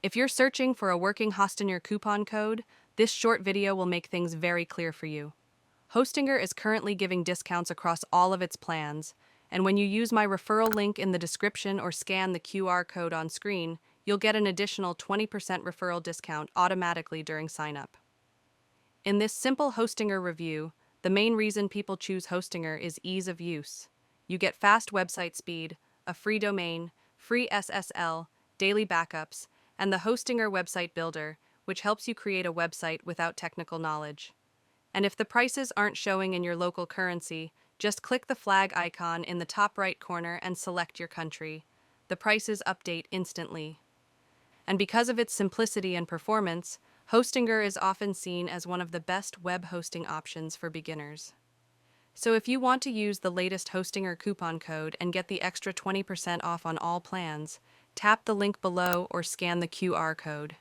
If you're searching for a working Hostinger coupon code, this short video will make things very clear for you. Hostinger is currently giving discounts across all of its plans, and when you use my referral link in the description or scan the QR code on screen, you'll get an additional 20% referral discount automatically during sign-up. In this simple Hostinger review, the main reason people choose Hostinger is ease of use. You get fast website speed, a free domain, free SSL, daily backups, and the Hostinger website builder, which helps you create a website without technical knowledge. And if the prices aren't showing in your local currency, just click the flag icon in the top right corner and select your country. The prices update instantly. And because of its simplicity and performance, Hostinger is often seen as one of the best web hosting options for beginners. So if you want to use the latest Hostinger coupon code and get the extra 20% off on all plans, tap the link below or scan the QR code.